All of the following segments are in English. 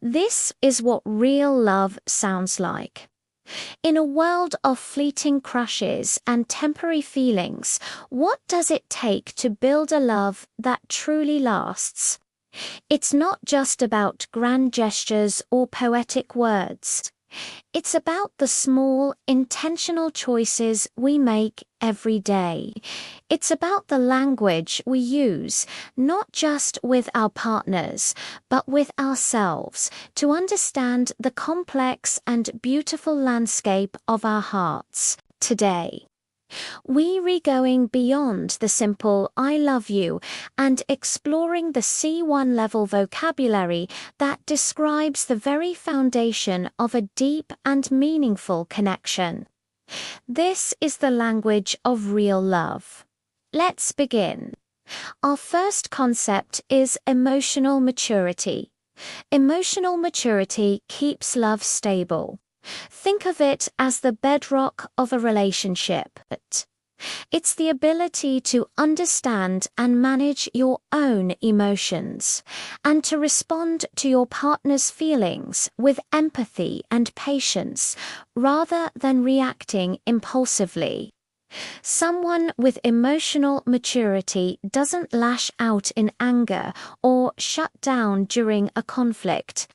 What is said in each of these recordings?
This is what real love sounds like. In a world of fleeting crushes and temporary feelings, what does it take to build a love that truly lasts? It's not just about grand gestures or poetic words. It's about the small, intentional choices we make every day. It's about the language we use, not just with our partners, but with ourselves, to understand the complex and beautiful landscape of our hearts. Today, we're going beyond the simple "I love you" and exploring the C1 level vocabulary that describes the very foundation of a deep and meaningful connection. This is the language of real love. Let's begin. Our first concept is emotional maturity. Emotional maturity keeps love stable. Think of it as the bedrock of a relationship. It's the ability to understand and manage your own emotions, and to respond to your partner's feelings with empathy and patience, rather than reacting impulsively. Someone with emotional maturity doesn't lash out in anger or shut down during a conflict.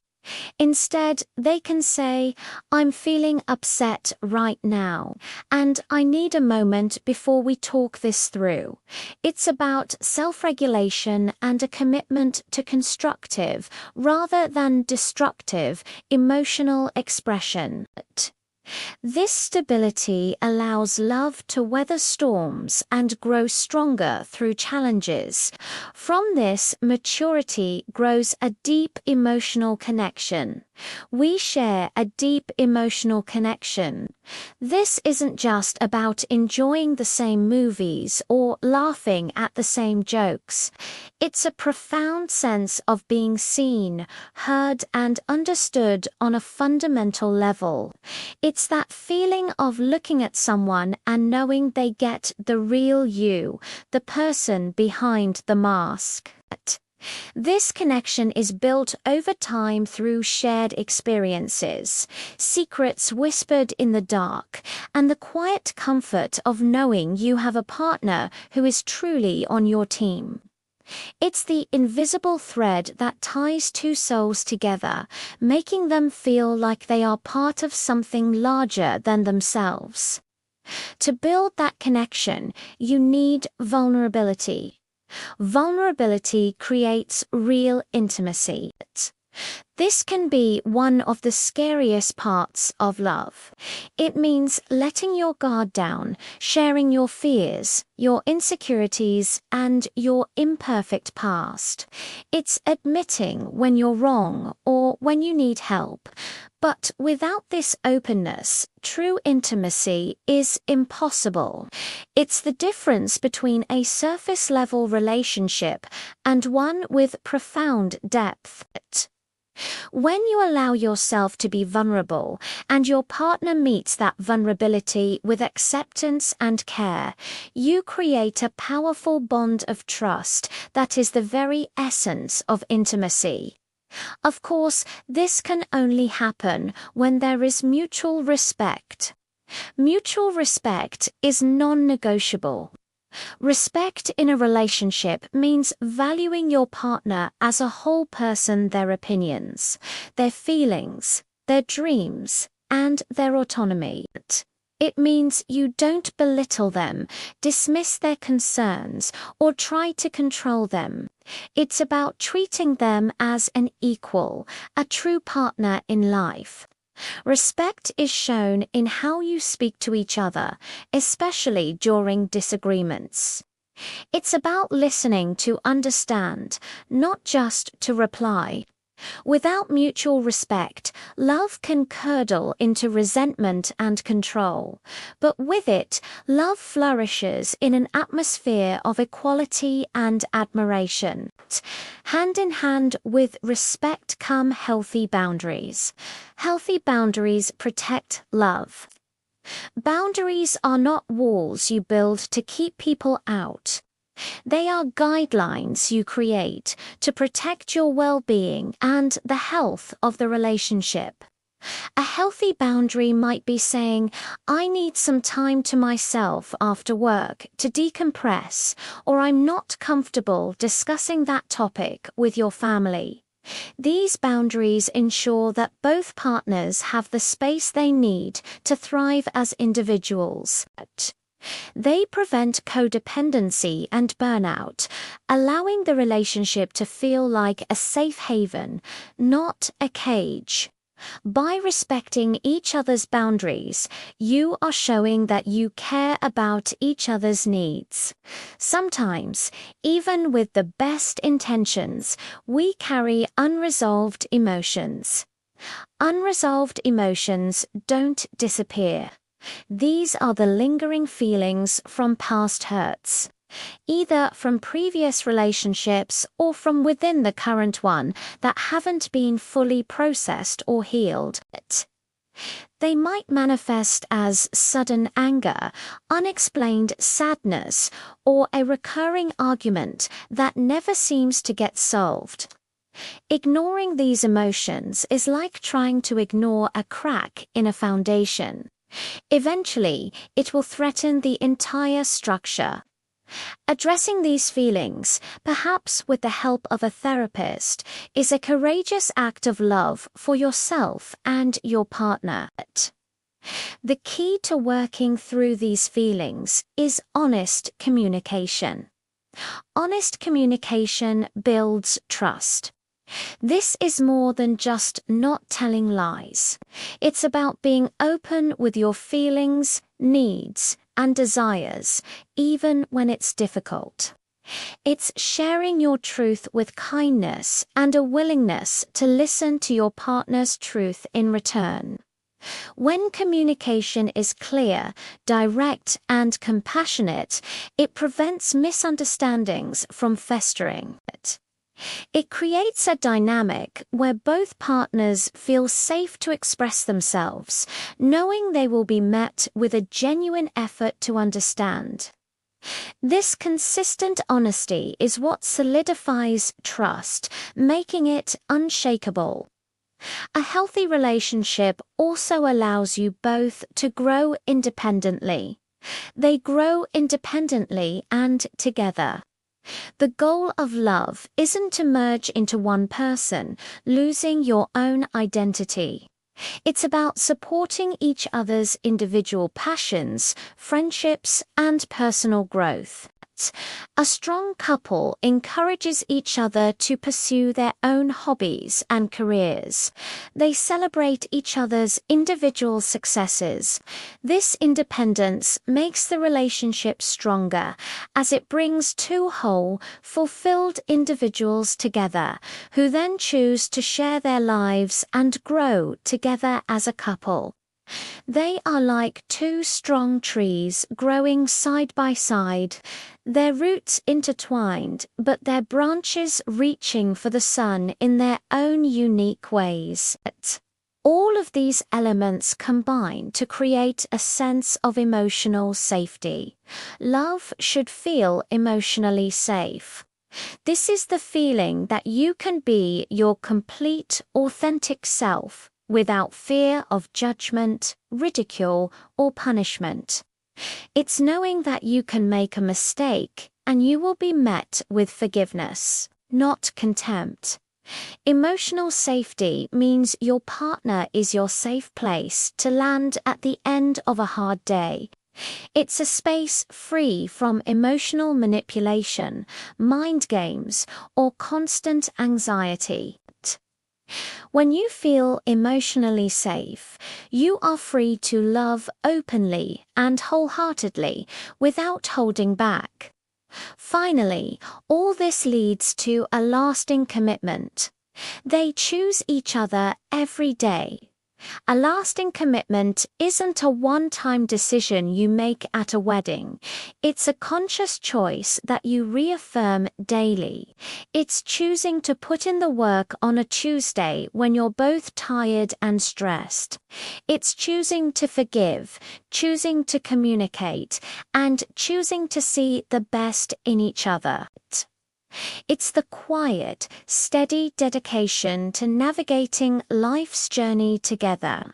Instead, they can say, "I'm feeling upset right now, and I need a moment before we talk this through." It's about self-regulation and a commitment to constructive, rather than destructive, emotional expression. This stability allows love to weather storms and grow stronger through challenges. From this maturity grows a deep emotional connection. We share a deep emotional connection. This isn't just about enjoying the same movies or laughing at the same jokes. It's a profound sense of being seen, heard, and understood on a fundamental level. It's that feeling of looking at someone and knowing they get the real you, the person behind the mask. This connection is built over time through shared experiences, secrets whispered in the dark, and the quiet comfort of knowing you have a partner who is truly on your team. It's the invisible thread that ties two souls together, making them feel like they are part of something larger than themselves. To build that connection, you need vulnerability. Vulnerability creates real intimacy. This can be one of the scariest parts of love. It means letting your guard down, sharing your fears, your insecurities, and your imperfect past. It's admitting when you're wrong or when you need help. But without this openness, true intimacy is impossible. It's the difference between a surface-level relationship and one with profound depth. When you allow yourself to be vulnerable, and your partner meets that vulnerability with acceptance and care, you create a powerful bond of trust that is the very essence of intimacy. Of course, this can only happen when there is mutual respect. Mutual respect is non-negotiable. Respect in a relationship means valuing your partner as a whole person, their opinions, their feelings, their dreams, and their autonomy. It means you don't belittle them, dismiss their concerns, or try to control them. It's about treating them as an equal, a true partner in life. Respect is shown in how you speak to each other, especially during disagreements. It's about listening to understand, not just to reply. Without mutual respect, love can curdle into resentment and control. But with it, love flourishes in an atmosphere of equality and admiration. Hand in hand with respect come healthy boundaries. Healthy boundaries protect love. Boundaries are not walls you build to keep people out. They are guidelines you create to protect your well-being and the health of the relationship. A healthy boundary might be saying, I need some time to myself after work to decompress, or I'm not comfortable discussing that topic with your family. These boundaries ensure that both partners have the space they need to thrive as individuals. They prevent codependency and burnout, allowing the relationship to feel like a safe haven, not a cage. By respecting each other's boundaries, you are showing that you care about each other's needs. Sometimes, even with the best intentions, we carry unresolved emotions. Unresolved emotions don't disappear. These are the lingering feelings from past hurts, either from previous relationships or from within the current one that haven't been fully processed or healed. They might manifest as sudden anger, unexplained sadness, or a recurring argument that never seems to get solved. Ignoring these emotions is like trying to ignore a crack in a foundation. Eventually, it will threaten the entire structure. Addressing these feelings, perhaps with the help of a therapist, is a courageous act of love for yourself and your partner. The key to working through these feelings is honest communication. Honest communication builds trust. This is more than just not telling lies. It's about being open with your feelings, needs, and desires, even when it's difficult. It's sharing your truth with kindness and a willingness to listen to your partner's truth in return. When communication is clear, direct, and compassionate, it prevents misunderstandings from festering. It creates a dynamic where both partners feel safe to express themselves, knowing they will be met with a genuine effort to understand. This consistent honesty is what solidifies trust, making it unshakable. A healthy relationship also allows you both to grow independently. They grow independently and together. The goal of love isn't to merge into one person, losing your own identity. It's about supporting each other's individual passions, friendships, and personal growth. A strong couple encourages each other to pursue their own hobbies and careers. They celebrate each other's individual successes. This independence makes the relationship stronger, as it brings two whole, fulfilled individuals together, who then choose to share their lives and grow together as a couple. They are like two strong trees growing side by side, their roots intertwined, but their branches reaching for the sun in their own unique ways. All of these elements combine to create a sense of emotional safety. Love should feel emotionally safe. This is the feeling that you can be your complete, authentic self, without fear of judgment, ridicule, or punishment. It's knowing that you can make a mistake and you will be met with forgiveness, not contempt. Emotional safety means your partner is your safe place to land at the end of a hard day. It's a space free from emotional manipulation, mind games, or constant anxiety. When you feel emotionally safe, you are free to love openly and wholeheartedly without holding back. Finally, all this leads to a lasting commitment. They choose each other every day. A lasting commitment isn't a one-time decision you make at a wedding. It's a conscious choice that you reaffirm daily. It's choosing to put in the work on a Tuesday when you're both tired and stressed. It's choosing to forgive, choosing to communicate, and choosing to see the best in each other. It's the quiet, steady dedication to navigating life's journey together.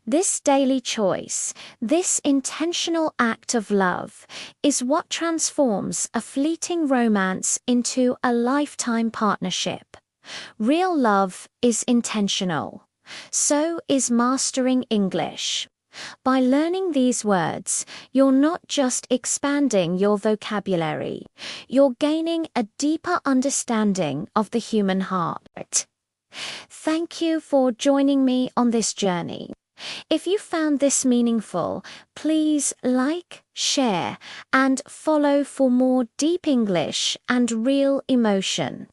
This daily choice, this intentional act of love, is what transforms a fleeting romance into a lifetime partnership. Real love is intentional. So is mastering English. By learning these words, you're not just expanding your vocabulary, you're gaining a deeper understanding of the human heart. Thank you for joining me on this journey. If you found this meaningful, please like, share, and follow for more deep English and real emotion.